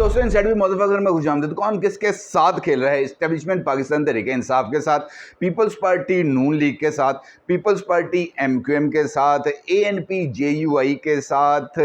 दोस्तों इनसाइड भी मौजूद में खुशामदीद। कौन किसके साथ खेल रहा है? एस्टेब्लिशमेंट पाकिस्तान तहरीक इंसाफ के साथ, पीपल्स पार्टी नून लीग के साथ, पीपल्स पार्टी MQM के साथ, ANP JUI के साथ।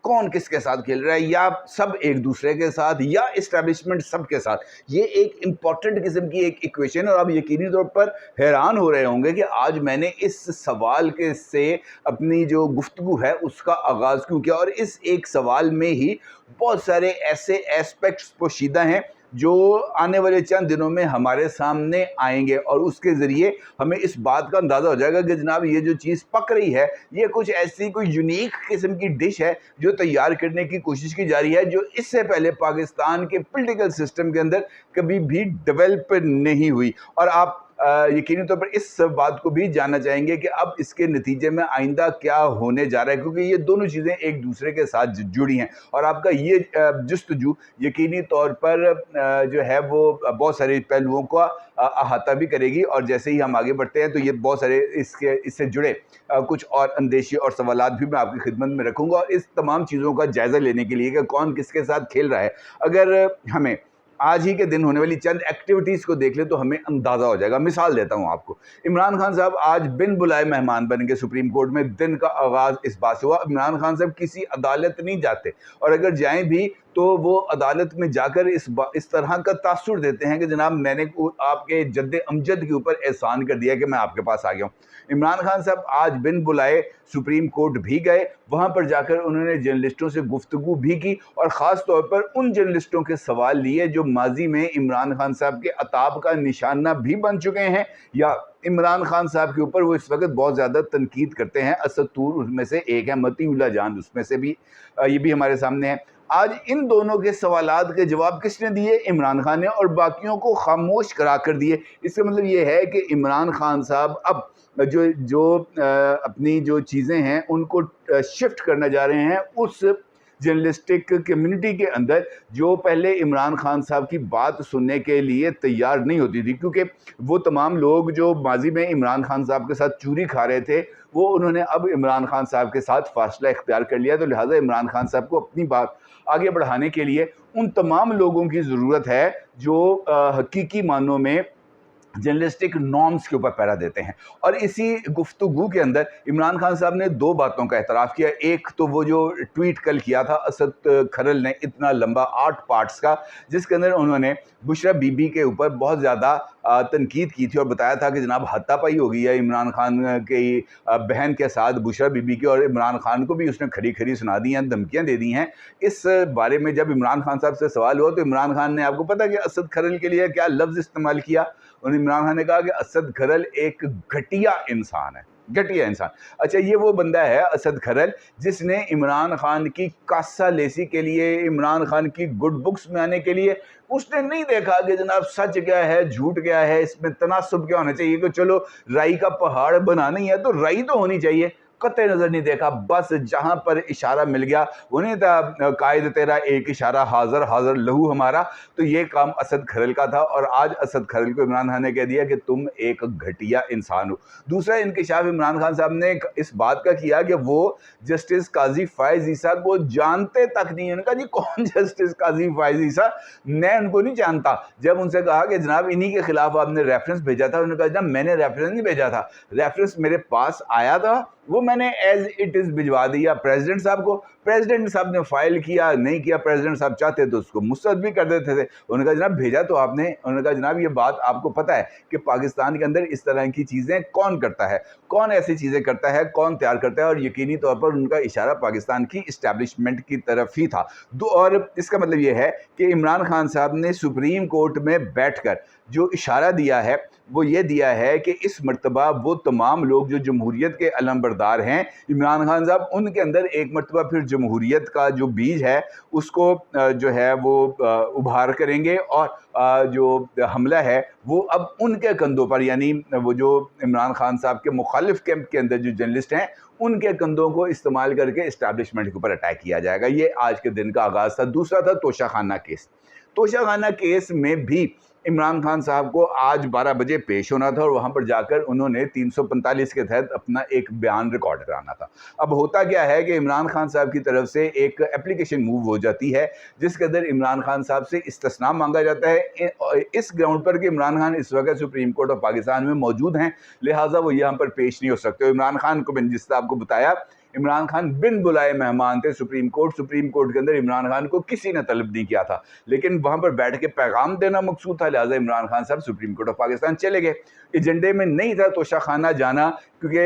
कौन किसके साथ खेल रहा है? या सब एक दूसरे के साथ, या एस्टेब्लिशमेंट सब के साथ? ये एक इंपॉर्टेंट किस्म की एक इक्वेशन है और आप यकीनी तौर पर हैरान हो रहे होंगे कि आज मैंने इस सवाल के से अपनी जो गुफ्तगू है उसका आगाज़ क्यों किया। और इस एक सवाल में ही बहुत सारे ऐसे एस्पेक्ट्स पोशीदा हैं जो आने वाले चंद दिनों में हमारे सामने आएंगे और उसके ज़रिए हमें इस बात का अंदाज़ा हो जाएगा कि जनाब ये जो चीज़ पक रही है ये कुछ ऐसी कोई यूनिक किस्म की डिश है जो तैयार करने की कोशिश की जा रही है, जो इससे पहले पाकिस्तान के पॉलिटिकल सिस्टम के अंदर कभी भी डेवलप नहीं हुई। और आप यकीनी तौर पर इस बात को भी जानना चाहेंगे कि अब इसके नतीजे में आइंदा क्या होने जा रहा है, क्योंकि ये दोनों चीज़ें एक दूसरे के साथ जुड़ी हैं और आपका ये जुस्तजू यकीनी तौर पर जो है वो बहुत सारे पहलुओं का अहाता भी करेगी। और जैसे ही हम आगे बढ़ते हैं तो ये बहुत सारे इससे जुड़े कुछ और अंदेशे और सवालात भी मैं आपकी खिदमत में रखूँगा और इस तमाम चीज़ों का जायज़ा लेने के लिए कि कौन किसके साथ खेल रहा है। अगर हमें आज ही के दिन होने वाली चंद एक्टिविटीज़ को देख ले तो हमें अंदाज़ा हो जाएगा। मिसाल देता हूं आपको, इमरान खान साहब आज बिन बुलाए मेहमान बन के सुप्रीम कोर्ट में। दिन का आगाज़ इस बात से हुआ। इमरान खान साहब किसी अदालत नहीं जाते और अगर जाएं भी तो वो अदालत में जाकर इस तरह का तासुर देते हैं कि जनाब मैंने आपके जद्दे अमजद के ऊपर एहसान कर दिया कि मैं आपके पास आ गया हूँ। इमरान खान साहब आज बिन बुलाए सुप्रीम कोर्ट भी गए, वहाँ पर जाकर उन्होंने जर्नलिस्टों से गुफ्तगू भी की और ख़ास तौर पर उन जर्नलिस्टों के सवाल लिए जो माजी में इमरान खान साहब के अताब का निशाना भी बन चुके हैं या इमरान खान साहब के ऊपर वो इस वक्त बहुत ज़्यादा तनकीद करते हैं। असद तूर उसमें से एक है, मतीउल्लाह जान उसमें से भी, ये भी हमारे सामने है। आज इन दोनों के सवालात के जवाब किसने दिए? इमरान खान ने, और बाकियों को खामोश करा कर दिए। इसका मतलब ये है कि इमरान खान साहब अब जो अपनी जो चीज़ें हैं उनको शिफ्ट करना जा रहे हैं उस जर्नलिस्टिक कम्युनिटी के अंदर जो पहले इमरान खान साहब की बात सुनने के लिए तैयार नहीं होती थी, क्योंकि वो तमाम लोग जो माजी में इमरान खान साहब के साथ चूरी खा रहे थे वो उन्होंने अब इमरान खान साहब के साथ फासला इख्तियार कर लिया। तो लिहाजा इमरान खान साहब को अपनी बात आगे बढ़ाने के लिए उन तमाम लोगों की ज़रूरत है जो हकीकी मानों में जर्नलिस्टिक नॉर्म्स के ऊपर पैरा देते हैं। और इसी गुफ्तगू के अंदर इमरान खान साहब ने दो बातों का एतराफ़ किया। एक तो वो जो ट्वीट कल किया था असद खरल ने, इतना लंबा 8 पार्ट्स का, जिसके अंदर उन्होंने बुशरा बीबी के ऊपर बहुत ज़्यादा तनकीद की थी और बताया था कि जनाब हाथापाई हो गई है इमरान खान की बहन के साथ बुशरा बीबी की, और इमरान खान को भी उसने खरी खरी सुना दी हैं, धमकियाँ दे दी हैं। इस बारे में जब इमरान खान साहब से सवाल हुआ तो इमरान खान ने, आपको पता है कि असद खरल के लिए क्या लफ्ज़ इस्तेमाल किया? उन्हें इमरान खान ने कहा कि असद खरल एक घटिया इंसान है। घटिया इंसान। अच्छा, ये वो बंदा है असद खरल जिसने इमरान खान की कासा लेसी के लिए, इमरान खान की गुड बुक्स में आने के लिए उसने नहीं देखा कि जनाब सच क्या है, झूठ क्या है, इसमें तनासुब क्या होना चाहिए। कि चलो राई का पहाड़ बनाना ही है तो राई तो होनी चाहिए, कतई नज़र नहीं देखा। बस जहाँ पर इशारा मिल गया, वो नहीं था कायद तेरा एक इशारा हाज़र हाज़र लहू हमारा, तो ये काम असद खरल का था। और आज असद खरल को इमरान खान ने कह दिया कि तुम एक घटिया इंसान हो। दूसरा इंकशाफ इमरान खान साहब ने इस बात का किया कि वो जस्टिस काजी फ़ायज़ ईसा को जानते तक नहीं। उन्होंने कहा जी कौन जस्टिस काजी फ़ायज़ ईसा? मैं उनको नहीं जानता। जब उनसे कहा कि जनाब इन्हीं के खिलाफ आपने रेफरेंस भेजा था, उन्होंने कहा जनाब मैंने रेफरेंस नहीं भेजा था, रेफरेंस मेरे पास आया था, वो मैंने एज इट इज़ भिजवा दिया प्रेसिडेंट साहब को। प्रेसिडेंट साहब ने फाइल किया, नहीं किया, प्रेसिडेंट साहब चाहते तो उसको मुस्तरद भी कर देते थे। उन्होंने कहा जनाब भेजा तो आपने। उन्होंने कहा जनाब ये बात आपको पता है कि पाकिस्तान के अंदर इस तरह की चीज़ें कौन करता है, कौन ऐसी चीज़ें करता है, कौन तैयार करता है? और यकीनी तौर पर उनका इशारा पाकिस्तान की इस्टेब्लिशमेंट की तरफ ही था। और इसका मतलब ये है कि इमरान खान साहब ने सुप्रीम कोर्ट में बैठ कर जो इशारा दिया है वो ये दिया है कि इस मरतबा वो तमाम लोग जो जमहूरियत के अलमबरदार हैं, इमरान खान साहब उनके अंदर एक मरतबा फिर जमहूरियत का जो बीज है उसको जो है वो उभार करेंगे और जो हमला है वो अब उनके कंधों पर, यानी वो जो इमरान खान साहब के मुखालिफ कैंप के अंदर जो जर्नलिस्ट हैं उनके कंधों को इस्तेमाल करके इस्टेब्लिशमेंट के ऊपर अटैक किया जाएगा। ये आज के दिन का आगाज़ था। दूसरा था तोशाखाना केस। तोशाखाना केस में भी इमरान खान साहब को आज 12 बजे पेश होना था और वहाँ पर जाकर उन्होंने 345 के तहत अपना एक बयान रिकॉर्ड कराना था। अब होता क्या है कि इमरान खान साहब की तरफ से एक एप्लीकेशन मूव हो जाती है जिसके अंदर इमरान खान साहब से इस्तिस्ना मांगा जाता है इस ग्राउंड पर कि इमरान खान इस वक्त सुप्रीम कोर्ट ऑफ पाकिस्तान में मौजूद हैं, लिहाजा वो यहाँ पर पेश नहीं हो सकते। इमरान खान को मैंने जिस तरह आपको बताया, इमरान खान बिन बुलाए मेहमान थे सुप्रीम कोर्ट के अंदर इमरान खान को किसी ने तलब नहीं किया था, लेकिन वहां पर बैठ के पैगाम देना मकसूद था, लिहाजा इमरान खान साहब सुप्रीम कोर्ट ऑफ पाकिस्तान चले गए। एजेंडे में नहीं था तोशाखाना जाना, क्योंकि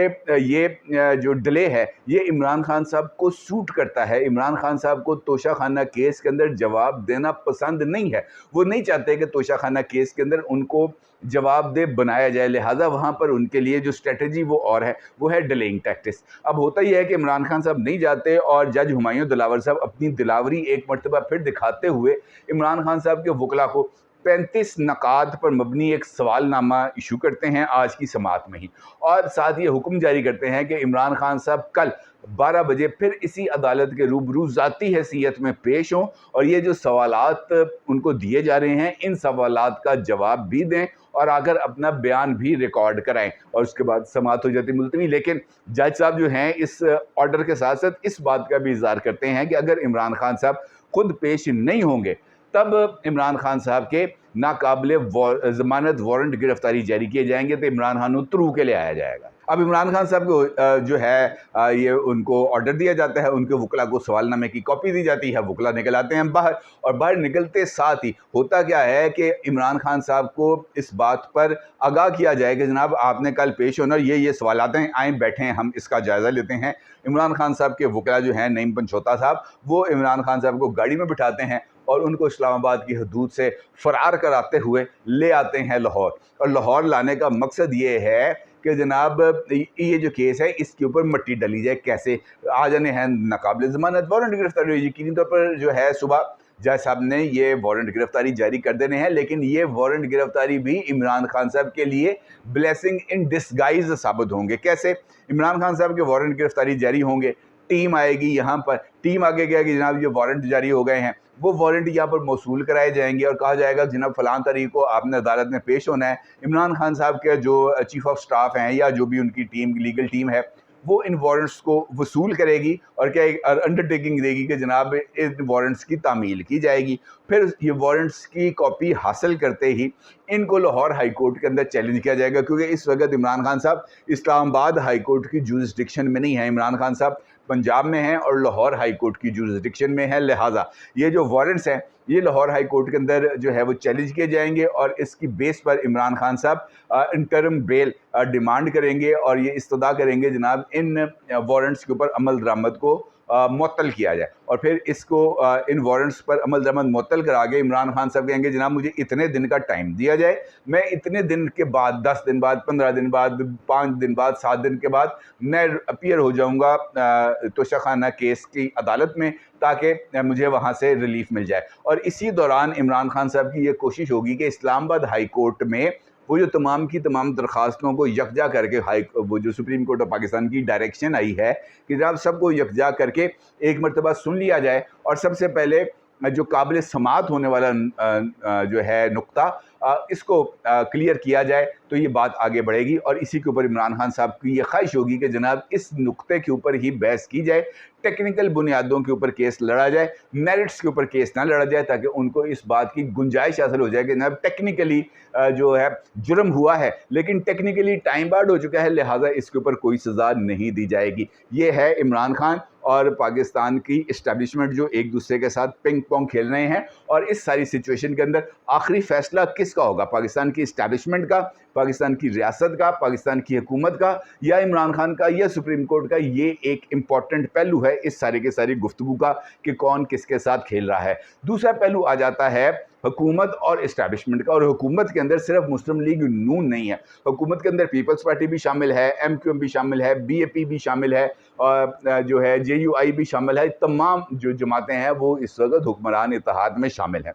ये जो डिले है ये इमरान खान साहब को सूट करता है। इमरान खान साहब को तोशाखाना केस के अंदर जवाब देना पसंद नहीं है, वो नहीं चाहते कि तोशाखाना केस के अंदर उनको जवाबदेह बनाया जाए, लिहाजा वहाँ पर उनके लिए जो स्ट्रेटजी वो और है वो है डिलेइंग टैक्टिक्स। अब होता ही है कि इमरान खान साहब नहीं जाते और जज हुमायूं दिलावर साहब अपनी दिलावरी एक मरतबा फिर दिखाते हुए इमरान खान साहब के वकला को 35 नकात पर मबनी एक सवालनामा इशू करते हैं आज की समात में ही, और साथ ये हुक्म जारी करते हैं कि इमरान खान साहब कल 12 बजे फिर इसी अदालत के रूबरू ज़ाती हैसियत में पेश हों और ये जो सवालात उनको दिए जा रहे हैं इन सवालात का जवाब भी दें और आकर अपना बयान भी रिकॉर्ड कराएं, और उसके बाद समाअत हो जाती मुलतवी। लेकिन जज साहब जो हैं इस ऑर्डर के साथ साथ इस बात का भी इज़हार करते हैं कि अगर इमरान खान साहब खुद पेश नहीं होंगे तब इमरान खान साहब के नाकाबिले ज़मानत वारंट गिरफ्तारी जारी किए जाएंगे, तो इमरान खान को थ्रू के लिए आया जाएगा। अब इमरान खान साहब को जो है ये उनको ऑर्डर दिया जाता है, उनके वकला को सवालनामे की कॉपी दी जाती है, वकला निकल आते हैं बाहर, और बाहर निकलते साथ ही होता क्या है कि इमरान खान साहब को इस बात पर आगाह किया जाए कि जनाब आपने कल पेश होना, ये सवाल आते हैं, आए बैठे हैं, हम इसका जायज़ा लेते हैं। इमरान खान साहब के वकला जो हैं नईम पंचोता साहब, वो इमरान खान साहब को गाड़ी में बिठाते हैं और उनको इस्लामाबाद की हदूद से फ़रार कराते हुए ले आते हैं लाहौर। और लाहौर लाने का मकसद ये है कि जनाब ये जो केस है इसके ऊपर मट्टी डली जाए, कैसे आ जाने हैं नाकाबिल ज़मानत वारंट गिरफ्तारी। यकीनी तौर पर जो है सुबह जज साहब ने ये वारंट गिरफ्तारी जारी कर देने हैं, लेकिन ये वारंट गिरफ्तारी भी इमरान खान साहब के लिए ब्लेसिंग इन डिस्गाइज साबित होंगे। कैसे? इमरान खान साहब के वारंट गिरफ्तारी जारी होंगे, टीम आएगी यहाँ पर, टीम आगे गया कि जनाब ये वारंट जारी हो गए हैं, वो वारंट यहाँ पर मौसूल कराए जाएंगे और कहा जाएगा जनाब फ़लाँ तारीख को आपने अदालत में पेश होना है। इमरान खान साहब के जो चीफ ऑफ स्टाफ हैं या जो भी उनकी टीम लीगल टीम है वो इन वारंट्स को वसूल करेगी और क्या एक अंडरटेकिंग देगी कि जनाब इन वारंट्स की तामील की जाएगी। फिर ये वारंट्स की कॉपी हासिल करते ही इनको लाहौर हाई कोर्ट के अंदर चैलेंज किया जाएगा, क्योंकि इस वक्त इमरान खान साहब इस्लामाबाद हाई कोर्ट की जुरिस्डिक्शन में नहीं है, इमरान खान साहब पंजाब में हैं और लाहौर हाई कोर्ट की जुरिस्डिक्शन में है। लिहाजा ये जो वारंट्स हैं ये लाहौर हाई कोर्ट के अंदर जो है वो चैलेंज किए जाएंगे और इसकी बेस पर इमरान खान साहब इंटरम बेल डिमांड करेंगे और ये इस्तदा करेंगे जनाब इन वारंट्स के ऊपर अमल दरामद को मुअत्तल किया जाए। और फिर इसको इन वारंट्स पर अमल दरामद मुअत्तल करा के इमरान खान साहब कहेंगे जनाब मुझे इतने दिन का टाइम दिया जाए, मैं इतने दिन के बाद 10 दिन बाद, 15 दिन बाद, 5 दिन बाद, 7 दिन के बाद मैं अपीयर हो जाऊंगा तोशाखाना केस की अदालत में, ताकि मुझे वहाँ से रिलीफ मिल जाए। और इसी दौरान इमरान खान साहब की ये कोशिश होगी कि इस्लामाबाद हाई कोर्ट में वो जो तमाम की तमाम दरख्वास्तों को यकजा करके वो जो सुप्रीम कोर्ट ऑफ पाकिस्तान की डायरेक्शन आई है कि जनाब सबको यकजा करके एक मरतबा सुन लिया जाए और सबसे पहले जो काबिल समात होने वाला जो है नुक्ता इसको क्लियर किया जाए तो ये बात आगे बढ़ेगी। और इसी के ऊपर इमरान खान साहब की ये ख्वाहिश होगी कि जनाब इस नुक्ते के ऊपर ही बहस की जाए, टेक्निकल बुनियादों के ऊपर केस लड़ा जाए, मेरिट्स के ऊपर केस ना लड़ा जाए, ताकि उनको इस बात की गुंजाइश हासिल हो जाए कि जनाब टेक्निकली जो है जुर्म हुआ है लेकिन टेक्निकली टाइम बार्ड हो चुका है, लिहाजा इसके ऊपर कोई सज़ा नहीं दी जाएगी। ये है इमरान खान और पाकिस्तान की इस्टेब्लिशमेंट जो एक दूसरे के साथ पिंग पोंग खेल रहे हैं। और इस सारी सिचुएशन के अंदर आखिरी फैसला किसका होगा? पाकिस्तान की इस्टेब्लिशमेंट का, पाकिस्तान की रियासत का, पाकिस्तान की हुकूमत का, या इमरान खान का, या सुप्रीम कोर्ट का? ये एक इम्पॉर्टेंट पहलू है इस सारे के सारी गुफ्तगू का कि कौन किसके साथ खेल रहा है। दूसरा पहलू आ जाता है हुकूमत और इस्टेब्लिशमेंट का, और हुकूमत के अंदर सिर्फ मुस्लिम लीग नून नहीं है, हुकूमत के अंदर पीपल्स पार्टी भी शामिल है, MQM भी शामिल है, BAP भी शामिल है, और जो है JUI भी शामिल है। तमाम जो जमातें हैं वो इस वक्त हुक्मरान इत्तेहाद में शामिल हैं।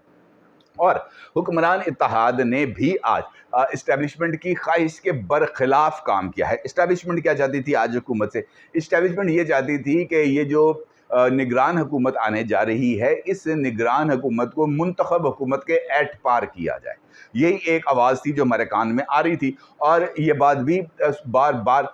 और हुक्मरान इत्तेहाद ने भी आज इस्टेब्लिशमेंट की ख्वाहिश के बरखिलाफ काम किया है। इस्टेब्लिशमेंट क्या चाहती थी आज हुकूमत से? इस्टेब्लिशमेंट ये चाहती थी कि ये जो निगरान हुकूमत आने जा रही है, इस निगरान हुकूमत को मुंतखब हुकूमत के एट पार किया जाए। यही एक आवाज़ थी जो हमारे कान में आ रही थी, और ये बात भी बार बार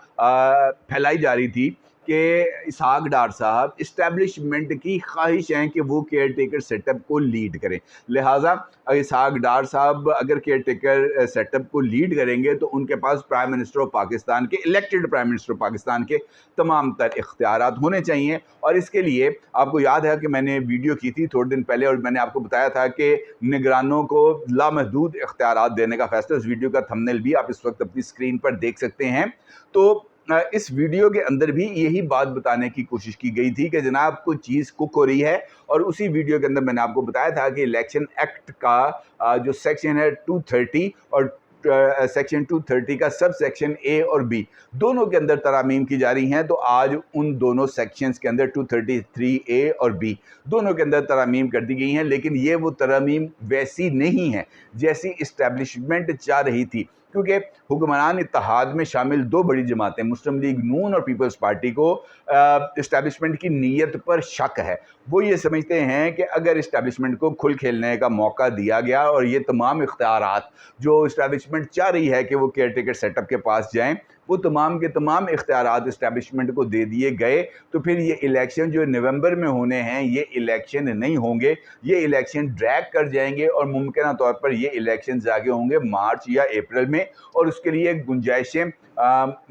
फैलाई जा रही थी कि इसहाक डार साहब इस्टेब्लिशमेंट की ख्वाहिश है कि वो केयर टेकर सेटअप को लीड करें। लिहाजा इसहाक डार साहब अगर केयर टेकर सेटअप को लीड करेंगे तो उनके पास प्राइम मिनिस्टर ऑफ पाकिस्तान के, elected prime minister of Pakistan के तमाम तर इख्तियारात होने चाहिए। और इसके लिए आपको याद है कि मैंने वीडियो की थी थोड़े दिन पहले और मैंने आपको बताया था कि निगरानों को लामहदूद इख्तियारात देने का फैसला, उस वीडियो का थंबनेल भी आप इस वक्त अपनी स्क्रीन पर देख सकते हैं। तो इस वीडियो के अंदर भी यही बात बताने की कोशिश की गई थी कि जनाब कोई चीज़ कुक हो रही है, और उसी वीडियो के अंदर मैंने आपको बताया था कि इलेक्शन एक्ट का जो सेक्शन है 230 और सेक्शन 230 का सब सेक्शन ए और बी दोनों के अंदर तरामीम की जा रही हैं। तो आज उन दोनों सेक्शंस के अंदर 233 ए और बी दोनों के अंदर तरामीम कर दी गई हैं, लेकिन ये वो तरामीम वैसी नहीं है जैसी इस्टेब्लिशमेंट चाह रही थी, क्योंकि हुक्मरान इत्तेहाद में शामिल दो बड़ी जमातें मुस्लिम लीग नून और पीपल्स पार्टी को इस्टेब्लिशमेंट की नीयत पर शक है। वो ये समझते हैं कि अगर इस्टेब्लिशमेंट को खुल खेलने का मौका दिया गया और ये तमाम इख्तियारात जो इस्टेब्लिशमेंट चाह रही है कि वो केयर टेकर सेटअप के पास जाएं, वो तमाम के तमाम इख्तियारात इस्टेब्लिशमेंट को दे दिए गए, तो फिर ये इलेक्शन जो नवंबर में होने हैं ये इलेक्शन नहीं होंगे, ये इलेक्शन ड्रैग कर जाएंगे और मुमकिन तौर पर ये इलेक्शन आगे होंगे मार्च या अप्रैल में, और उसके लिए गुंजाइशें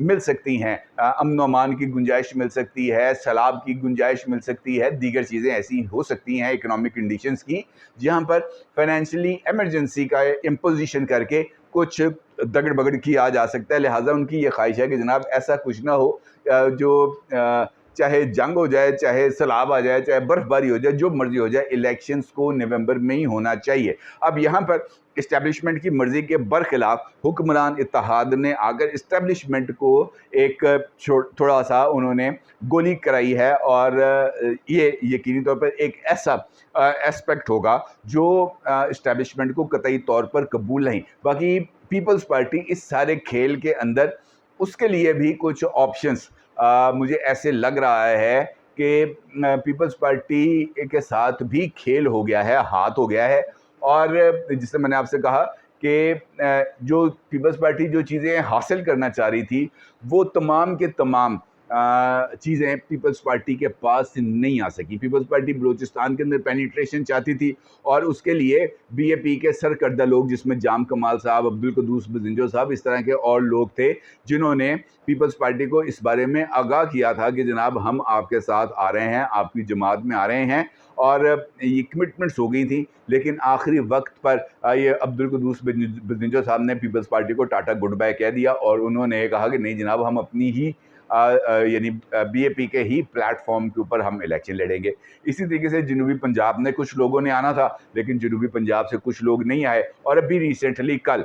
मिल सकती हैं, अमन अमान की गुंजाइश मिल सकती है, सैलाब की गुंजाइश मिल सकती है, दीगर चीज़ें ऐसी हो सकती हैं इकनॉमिक कंडीशंस की, जहाँ पर फाइनेंशियली एमरजेंसी का इम्पोजिशन करके कुछ दगड़ बगड़ किया जा सकता है। लिहाजा उनकी ये ख्वाहिश है कि जनाब ऐसा कुछ ना हो जो चाहे जंग हो जाए, चाहे सैलाब आ जाए, चाहे बर्फबारी हो जाए, जो मर्जी हो जाए, इलेक्शंस को नवंबर में ही होना चाहिए। अब यहाँ पर इस्टेब्लिशमेंट की मर्ज़ी के बरखिलाफ़ हुक्मरान इत्तेहाद ने आकर इस्टेब्लिशमेंट को एक थोड़ा सा उन्होंने गोली कराई है, और ये यकीनी तौर पर एक ऐसा एस्पेक्ट होगा जो इस्टेब्लिशमेंट को कतई तौर पर कबूल नहीं। बाकी पीपल्स पार्टी इस सारे खेल के अंदर उसके लिए भी कुछ ऑप्शंस मुझे ऐसे लग रहा है कि पीपल्स पार्टी के साथ भी खेल हो गया है, हाथ हो गया है। और जिससे मैंने आपसे कहा कि जो पीपल्स पार्टी जो चीज़ें हासिल करना चाह रही थी वो तमाम के तमाम चीज़ें पीपल्स पार्टी के पास नहीं आ सकी। पीपल्स पार्टी बलूचिस्तान के अंदर पेनिट्रेशन चाहती थी, और उसके लिए बीएपी के सरकर्दा लोग, जिसमें जाम कमाल साहब, अब्दुल कुद्दूस बजिंजो साहब, इस तरह के और लोग थे जिन्होंने पीपल्स पार्टी को इस बारे में आगाह किया था कि जनाब हम आपके साथ आ रहे हैं, आपकी जमात में आ रहे हैं, और ये कमिटमेंट्स हो गई थी। लेकिन आखिरी वक्त पर ये अब्दुल कुद्दूस बजिंजो साहब ने पीपल्स पार्टी को टाटा गुड बाय कह दिया, और उन्होंने कहा कि नहीं जनाब हम अपनी ही यानी बीएपी के ही प्लेटफॉर्म के ऊपर हम इलेक्शन लड़ेंगे। इसी तरीके से जनूबी पंजाब में कुछ लोगों ने आना था, लेकिन जनूबी पंजाब से कुछ लोग नहीं आए, और अभी रिसेंटली कल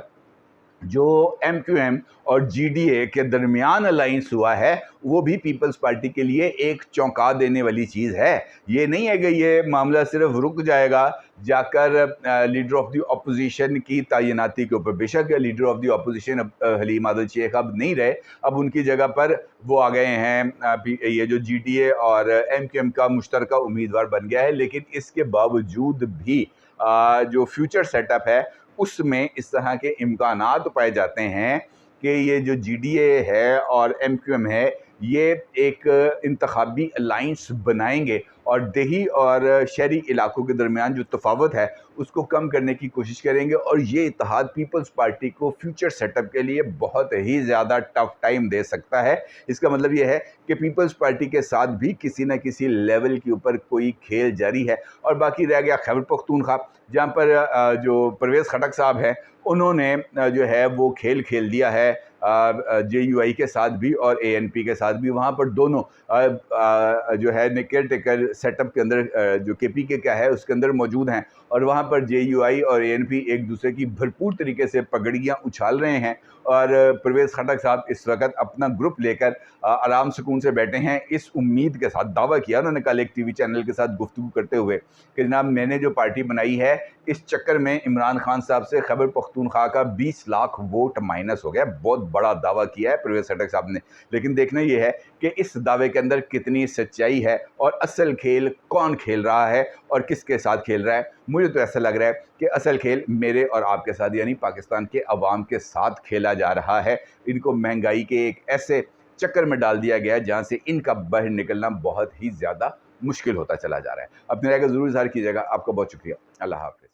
जो एमक्यूएम और जीडीए के दरमियान अलाइंस हुआ है वो भी पीपल्स पार्टी के लिए एक चौंका देने वाली चीज़ है। ये नहीं है कि ये मामला सिर्फ रुक जाएगा जाकर लीडर ऑफ द अपोजिशन की तैनाती के ऊपर। बेशक leader of the opposition Haleem Adil Sheikh अब नहीं रहे, अब उनकी जगह पर वो आ गए हैं, ये जो जीडीए और एमक्यूएम का मुश्तरका उम्मीदवार बन गया है। लेकिन इसके बावजूद भी जो फ्यूचर सेटअप है उसमें इस तरह के इम्कानात पाए जाते हैं कि ये जो जीडीए है और एमक्यूएम है ये एक इंतखाबी अलाइंस बनाएंगे और देही और शहरी इलाकों के दरमियान जो तफावत है उसको कम करने की कोशिश करेंगे, और ये इत्तेहाद पीपल्स पार्टी को फ्यूचर सेटअप के लिए बहुत ही ज़्यादा टफ टाइम दे सकता है। इसका मतलब ये है कि पीपल्स पार्टी के साथ भी किसी न किसी लेवल के ऊपर कोई खेल जारी है। और बाकी रह गया खैबर पख्तूनख्वा, जहाँ पर जो परवेज़ खटक साहब हैं उन्होंने जो है वो खेल खेल दिया है JUI के साथ भी और ANP के साथ भी। वहाँ पर दोनों जो है केयर टेकर सेटअप के अंदर जो KPK क्या है उसके अंदर मौजूद हैं, और वहाँ पर JUI और ANP एक दूसरे की भरपूर तरीके से पगड़ियाँ उछाल रहे हैं। और परवेज़ खटक साहब इस वक्त अपना ग्रुप लेकर आराम सुकून से बैठे हैं, इस उम्मीद के साथ। दावा किया उन्होंने कल एक TV चैनल के साथ गुफ्तगू करते हुए कि जनाब मैंने जो पार्टी बनाई है इस चक्कर में इमरान खान साहब से खैबर पख्तूनख्वा का 20 लाख वोट माइनस हो गया, बहुत बड़ा दावा किया है परवेज़ खटक साहब ने, लेकिन देखना ये है कि इस दावे के अंदर कितनी सच्चाई है और असल खेल कौन खेल रहा है और किसके साथ खेल रहा है। मुझे तो ऐसा लग रहा है कि असल खेल मेरे और आपके साथ यानी पाकिस्तान के अवाम के साथ खेला जा रहा है। इनको महंगाई के एक ऐसे चक्कर में डाल दिया गया है जहाँ से इनका बाहर निकलना बहुत ही ज़्यादा मुश्किल होता चला जा रहा है। अपनी राय का ज़रूर इज़हार कीजिएगा। आपका बहुत शुक्रिया। अल्लाह हाफ़िज़।